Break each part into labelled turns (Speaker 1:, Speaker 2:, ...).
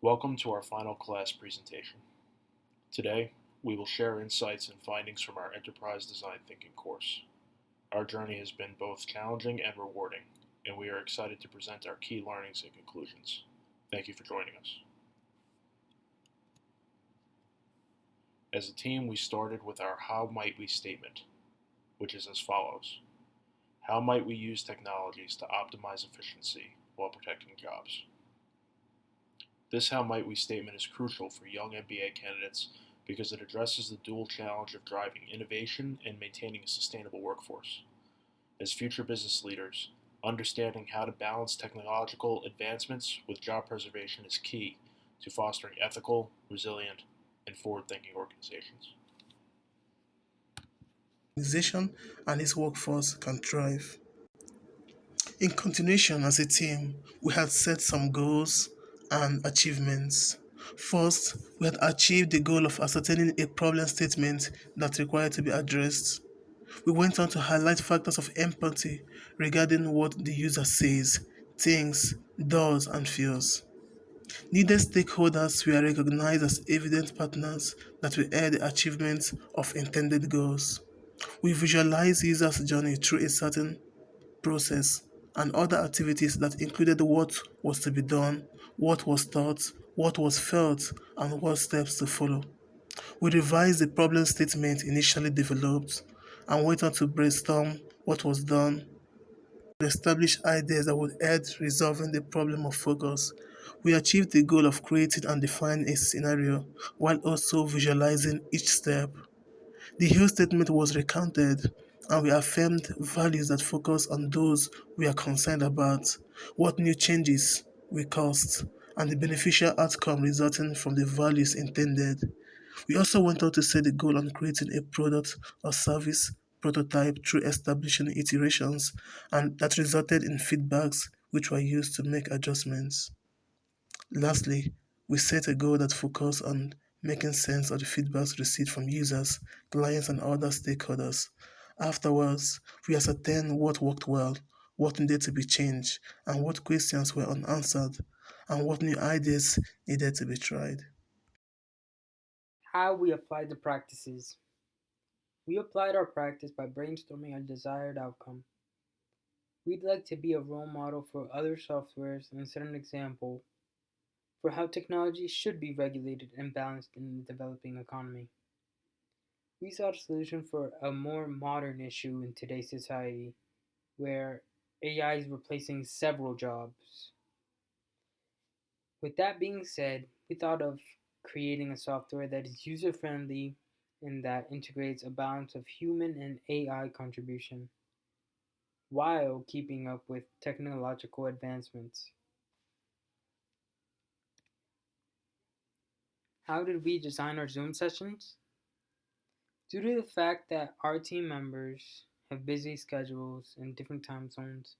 Speaker 1: Welcome to our final class presentation. Today, we will share insights and findings from our Enterprise Design Thinking course. Our journey has been both challenging and rewarding, and we are excited to present our key learnings and conclusions. Thank you for joining us. As a team, we started with our How Might We statement, which is as follows. How might we use technologies to optimize efficiency while protecting jobs? This How Might We statement is crucial for young MBA candidates because it addresses the dual challenge of driving innovation and maintaining a sustainable workforce. As future business leaders, understanding how to balance technological advancements with job preservation is key to fostering ethical, resilient, and forward-thinking organizations.
Speaker 2: Organization and its workforce can thrive. In continuation, as a team, we had set some goals and achievements. First, we had achieved the goal of ascertaining a problem statement that required to be addressed. We went on to highlight factors of empathy regarding what the user says, thinks, does, and feels. Needed stakeholders were recognized as evident partners that will aid the achievement of intended goals. We visualize users' journey through a certain process and other activities that included what was to be done, what was thought, what was felt, and what steps to follow. We revised the problem statement initially developed and went on to brainstorm what was done to establish ideas that would aid resolving the problem of focus. We achieved the goal of creating and defining a scenario while also visualizing each step. The Hill statement was recounted, and we affirmed values that focus on those we are concerned about, what new changes we caused, and the beneficial outcome resulting from the values intended. We also went on to set the goal on creating a product or service prototype through establishing iterations, and that resulted in feedbacks which were used to make adjustments. Lastly, we set a goal that focuses on making sense of the feedbacks received from users, clients, and other stakeholders. Afterwards, we ascertained what worked well, what needed to be changed, and what questions were unanswered, and what new ideas needed to be tried.
Speaker 3: How we applied the practices. We applied our practice by brainstorming a desired outcome. We'd like to be a role model for other softwares and set an example for how technology should be regulated and balanced in the developing economy. We sought a solution for a more modern issue in today's society where AI is replacing several jobs. With that being said, we thought of creating a software that is user friendly and that integrates a balance of human and AI contribution while keeping up with technological advancements. How did we design our Zoom sessions? Due to the fact that our team members have busy schedules in different time zones,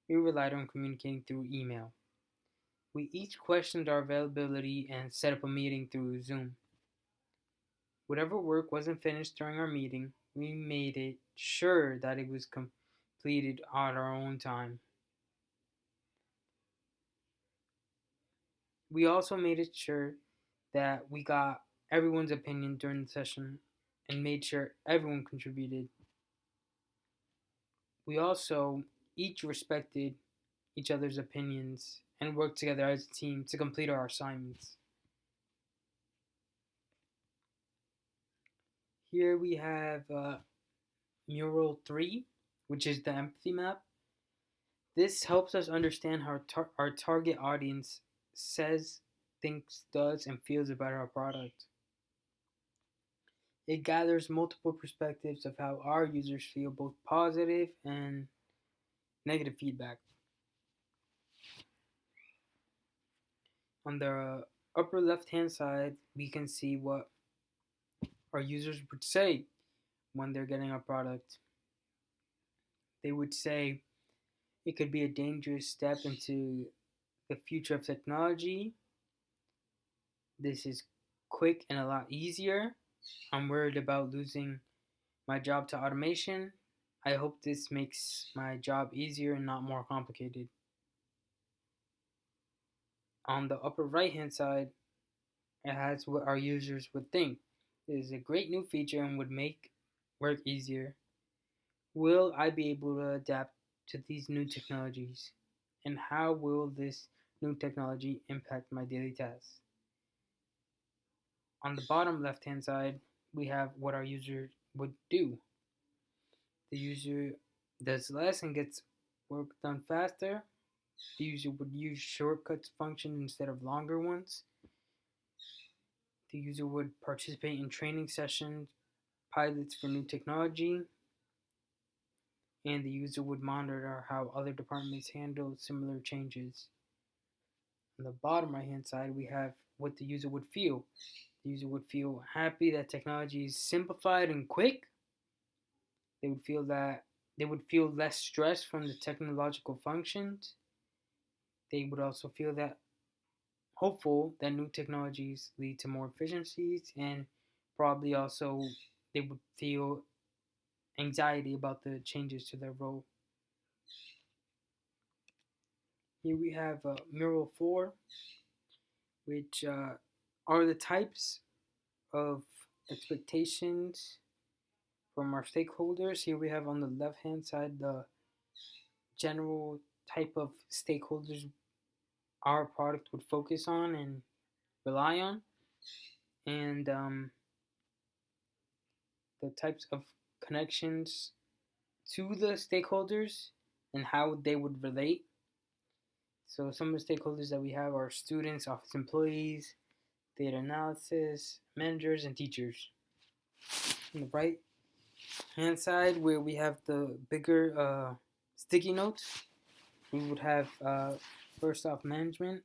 Speaker 3: we relied on communicating through email. We each questioned our availability and set up a meeting through Zoom. Whatever work wasn't finished during our meeting, we made it sure that it was completed at our own time. We also made it sure that we got everyone's opinion during the session and made sure everyone contributed. We also each respected each other's opinions and worked together as a team to complete our assignments. Here we have Mural 3, which is the empathy map. This helps us understand how our target audience says, thinks, does, and feels about our product. It gathers multiple perspectives of how our users feel, both positive and negative feedback. On the upper left hand side, we can see what our users would say when they're getting our product. They would say it could be a dangerous step into the future of technology. This is quick and a lot easier. I'm worried about losing my job to automation. I hope this makes my job easier and not more complicated. On the upper right hand side, it has what our users would think. It is a great new feature and would make work easier. Will I be able to adapt to these new technologies? And how will this new technology impact my daily tasks? On the bottom left hand side, we have what our user would do. The user does less and gets work done faster. The user would use shortcuts function instead of longer ones. The user would participate in training sessions, pilots for new technology, and the user would monitor how other departments handle similar changes. On the bottom right hand side, we have what the user would feel. The user would feel happy that technology is simplified and quick. They would feel that they would feel less stress from the technological functions. They would also feel that hopeful that new technologies lead to more efficiencies, and probably also they would feel anxiety about the changes to their role. Here we have Mural 4, which are the types of expectations from our stakeholders. Here we have on the left hand side the general type of stakeholders our product would focus on and rely on, and the types of connections to the stakeholders and how they would relate. So some of the stakeholders that we have are students, office employees, data analysis, managers, and teachers. On the right hand side, where we have the bigger sticky notes, we would have first off management,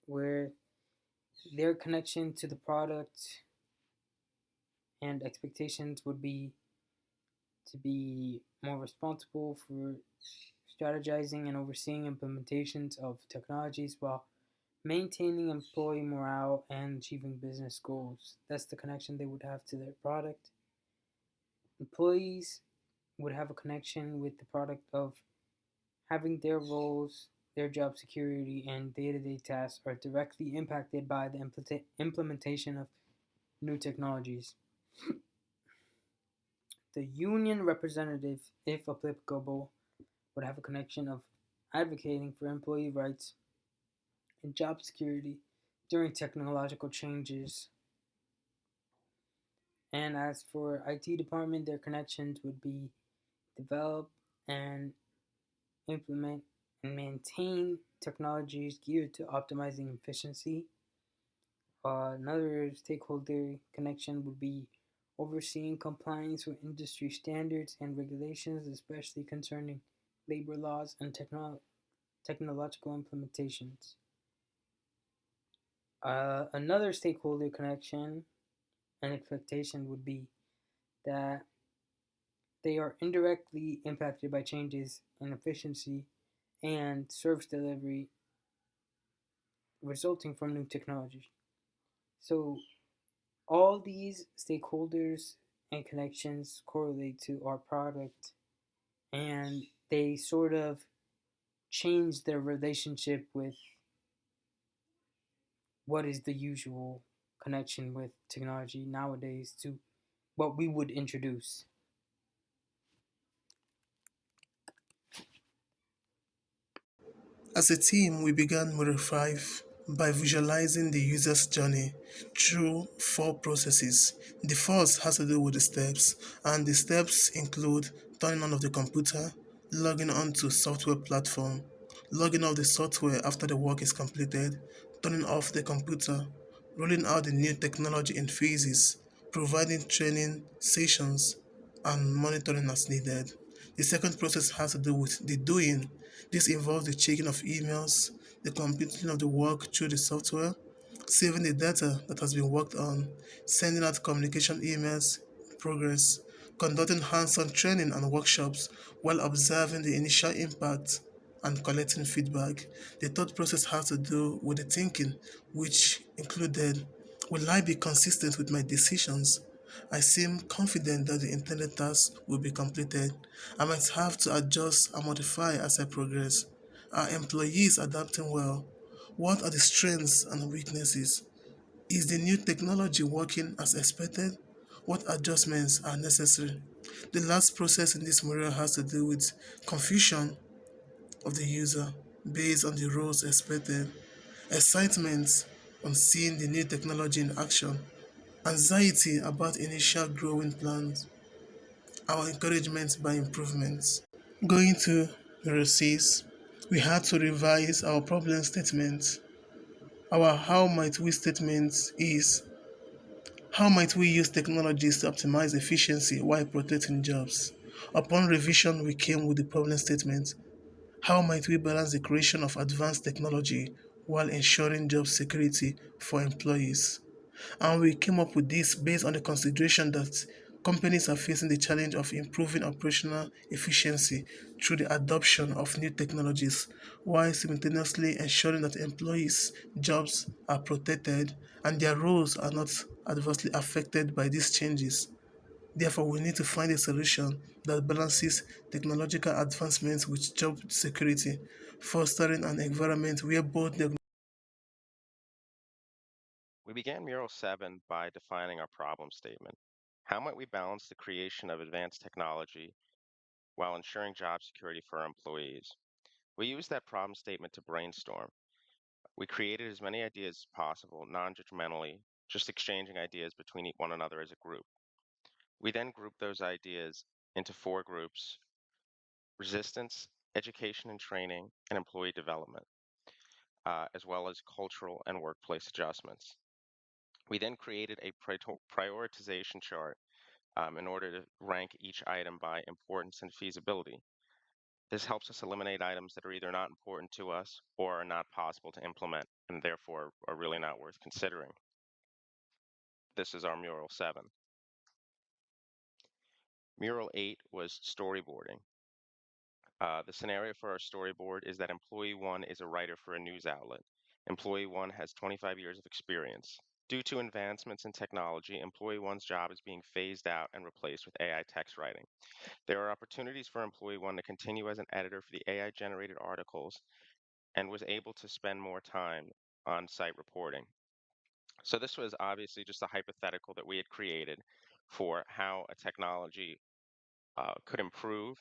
Speaker 3: where their connection to the product and expectations would be to be more responsible for strategizing and overseeing implementations of technologies while maintaining employee morale and achieving business goals. That's the connection they would have to their product. Employees would have a connection with the product of having their roles, their job security, and day to day tasks are directly impacted by the implementation of new technologies. The union representative, if applicable, would have a connection of advocating for employee rights and job security during technological changes. And as for IT department, their connections would be develop and implement and maintain technologies geared to optimizing efficiency. Another stakeholder connection would be overseeing compliance with industry standards and regulations, especially concerning labor laws and technological implementations. Another stakeholder connection and expectation would be that they are indirectly impacted by changes in efficiency and service delivery resulting from new technology. So, all these stakeholders and connections correlate to our product, and they sort of change their relationship with what is the usual connection with technology nowadays to what we would introduce.
Speaker 2: As a team, we began Model 5 by visualizing the user's journey through four processes. The first has to do with the steps, and the steps include turning on of the computer, logging on to software platform, logging off the software after the work is completed, turning off the computer, rolling out the new technology in phases, providing training sessions, and monitoring as needed. The second process has to do with the doing. This involves the checking of emails, the completing of the work through the software, saving the data that has been worked on, sending out communication emails, progress, conducting hands-on training and workshops while observing the initial impact and collecting feedback. The third process has to do with the thinking, which included will I be consistent with my decisions? I seem confident that the intended task will be completed. I might have to adjust and modify as I progress. Are employees adapting well? What are the strengths and weaknesses? Is the new technology working as expected? What adjustments are necessary? The last process in this module has to do with confusion of the user based on the roles expected, excitement on seeing the new technology in action, anxiety about initial growing plans, our encouragement by improvements. Going to Bureau 6, we had to revise our problem statement. Our how might we statement is how might we use technologies to optimize efficiency while protecting jobs? Upon revision, we came with the problem statement. How might we balance the creation of advanced technology while ensuring job security for employees? And we came up with this based on the consideration that companies are facing the challenge of improving operational efficiency through the adoption of new technologies while simultaneously ensuring that employees' jobs are protected and their roles are not adversely affected by these changes. Therefore, we need to find a solution that balances technological advancements with job security, fostering an environment where both the
Speaker 4: We began Mural 7 by defining our problem statement. How might we balance the creation of advanced technology while ensuring job security for our employees? We used that problem statement to brainstorm. We created as many ideas as possible, non-judgmentally, just exchanging ideas between one another as a group. We then grouped those ideas into 4 groups: resistance, education and training, and employee development, as well as cultural and workplace adjustments. We then created a prioritization chart in order to rank each item by importance and feasibility. This helps us eliminate items that are either not important to us or are not possible to implement and therefore are really not worth considering. This is our Mural 7. Mural 8 was storyboarding. The scenario for our storyboard is that Employee 1 is a writer for a news outlet. Employee 1 has 25 years of experience. Due to advancements in technology, Employee 1's job is being phased out and replaced with AI text writing. There are opportunities for Employee 1 to continue as an editor for the AI-generated articles and was able to spend more time on site reporting. So this was obviously just a hypothetical that we had created for how a technology could improve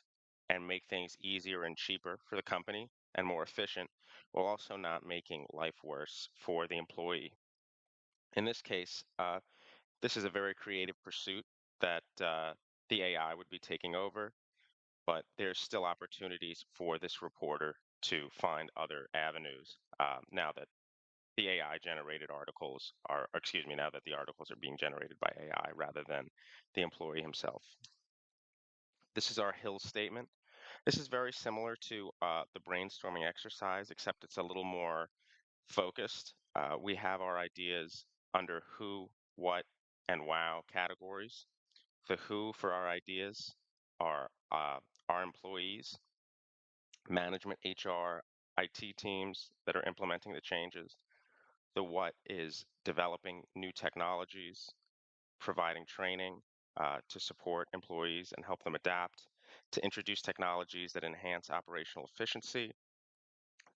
Speaker 4: and make things easier and cheaper for the company and more efficient, while also not making life worse for the employee. In this case, this is a very creative pursuit that the AI would be taking over, but there's still opportunities for this reporter to find other avenues now that the AI generated articles are, excuse me, now that the articles are being generated by AI rather than the employee himself. This is our Hill statement. This is very similar to the brainstorming exercise, except it's a little more focused. We have our ideas under who, what, and wow categories. The who for our ideas are our employees, management, HR, IT teams that are implementing the changes. The what is developing new technologies, providing training to support employees and help them adapt, to introduce technologies that enhance operational efficiency.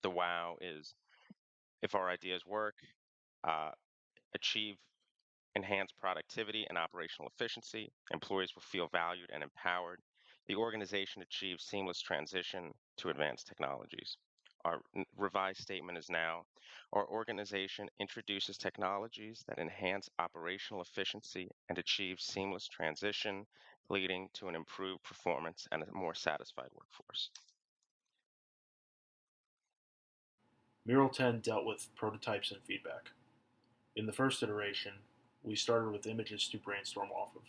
Speaker 4: The wow is if our ideas work, uh, achieve enhanced productivity and operational efficiency, employees will feel valued and empowered. The organization achieves seamless transition to advanced technologies. Our revised statement is now, our organization introduces technologies that enhance operational efficiency and achieve seamless transition, leading to an improved performance and a more satisfied workforce.
Speaker 1: Mural 10 dealt with prototypes and feedback. In the first iteration, we started with images to brainstorm off of.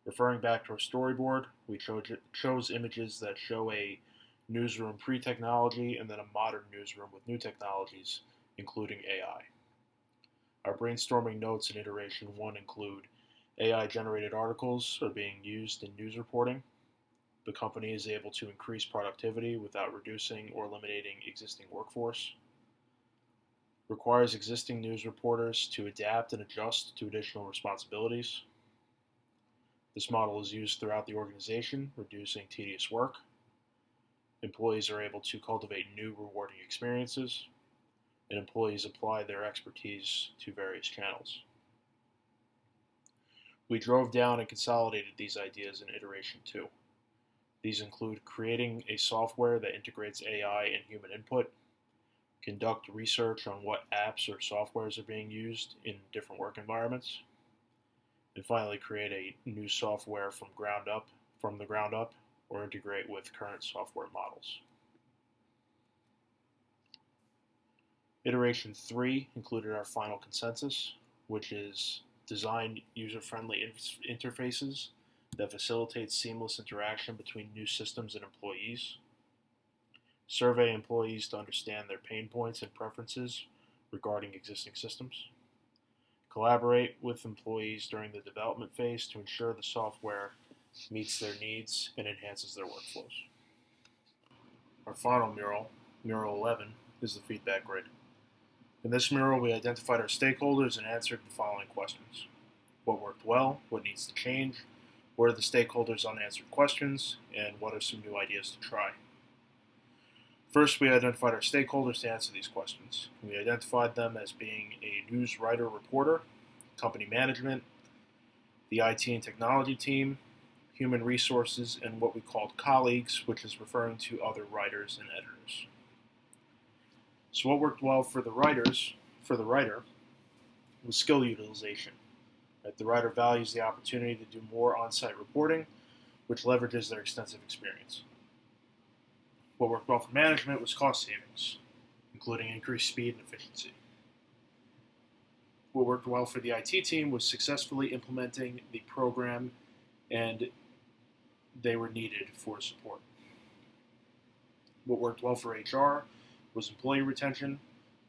Speaker 1: Referring back to our storyboard, we chose images that show a newsroom pre-technology and then a modern newsroom with new technologies, including AI. Our brainstorming notes in iteration 1 include AI-generated articles are being used in news reporting. The company is able to increase productivity without reducing or eliminating existing workforce. Requires existing news reporters to adapt and adjust to additional responsibilities. This model is used throughout the organization, reducing tedious work. Employees are able to cultivate new rewarding experiences. and employees apply their expertise to various channels. We drove down and consolidated these ideas in iteration 2. These include creating a software that integrates AI and human input, conduct research on what apps or softwares are being used in different work environments, and finally create a new software from the ground up, or integrate with current software models. Iteration 3 included our final consensus, which is design user-friendly interfaces that facilitate seamless interaction between new systems and employees, survey employees to understand their pain points and preferences regarding existing systems, collaborate with employees during the development phase to ensure the software meets their needs and enhances their workflows. Our final mural, Mural 11, is the feedback grid. In this mural, we identified our stakeholders and answered the following questions. What worked well? What needs to change? What are the stakeholders' unanswered questions? And what are some new ideas to try? First, we identified our stakeholders to answer these questions. We identified them as being a news writer reporter, company management, the IT and technology team, human resources, and what we called colleagues, which is referring to other writers and editors. So what worked well for the writer, was skill utilization. The writer values the opportunity to do more on-site reporting, which leverages their extensive experience. What worked well for management was cost savings, including increased speed and efficiency. What worked well for the IT team was successfully implementing the program, and they were needed for support. What worked well for HR was employee retention,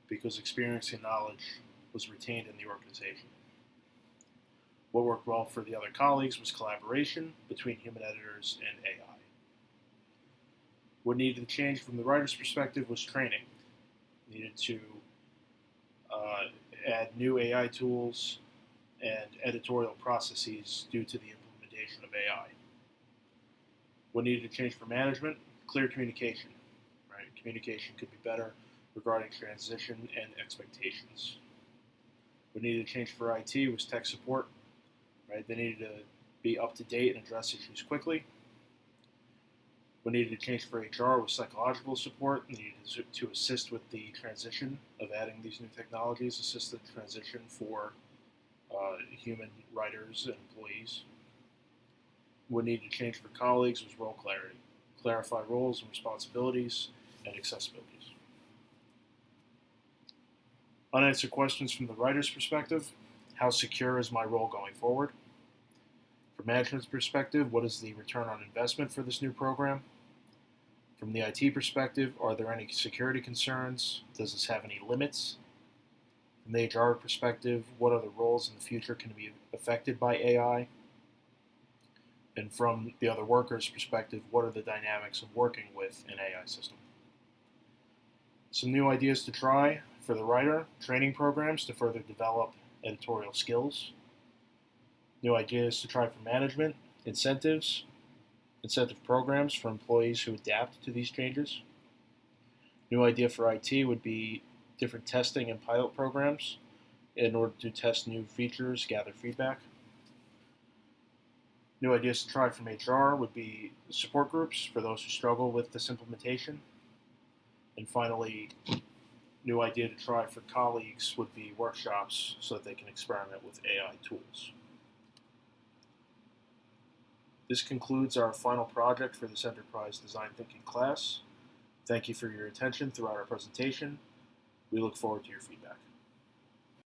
Speaker 1: because experience and knowledge was retained in the organization. What worked well for the other colleagues was collaboration between human editors and AI. What needed to change from the writer's perspective was training. Needed to add new AI tools and editorial processes due to the implementation of AI. What needed to change for management? Clear communication. Communication could be better regarding transition and expectations. What needed to change for IT was tech support. They needed to be up to date and address issues quickly. What needed to change for HR was psychological support. They needed to assist with the transition of adding these new technologies, assist the transition for human writers and employees. What needed to change for colleagues was role clarity. Clarify roles and responsibilities and accessibilities. Unanswered questions from the writer's perspective. How secure is my role going forward? From management's perspective, what is the return on investment for this new program? From the IT perspective, are there any security concerns? Does this have any limits? From the HR perspective, what other roles in the future can be affected by AI? And from the other workers' perspective, what are the dynamics of working with an AI system? Some new ideas to try for the writer: training programs to further develop editorial skills. New ideas to try for management: incentive programs for employees who adapt to these changes. New idea for IT would be different testing and pilot programs in order to test new features, gather feedback. New ideas to try from HR would be support groups for those who struggle with this implementation. And finally, new idea to try for colleagues would be workshops so that they can experiment with AI tools. This concludes our final project for this Enterprise Design Thinking class. Thank you for your attention throughout our presentation. We look forward to your feedback.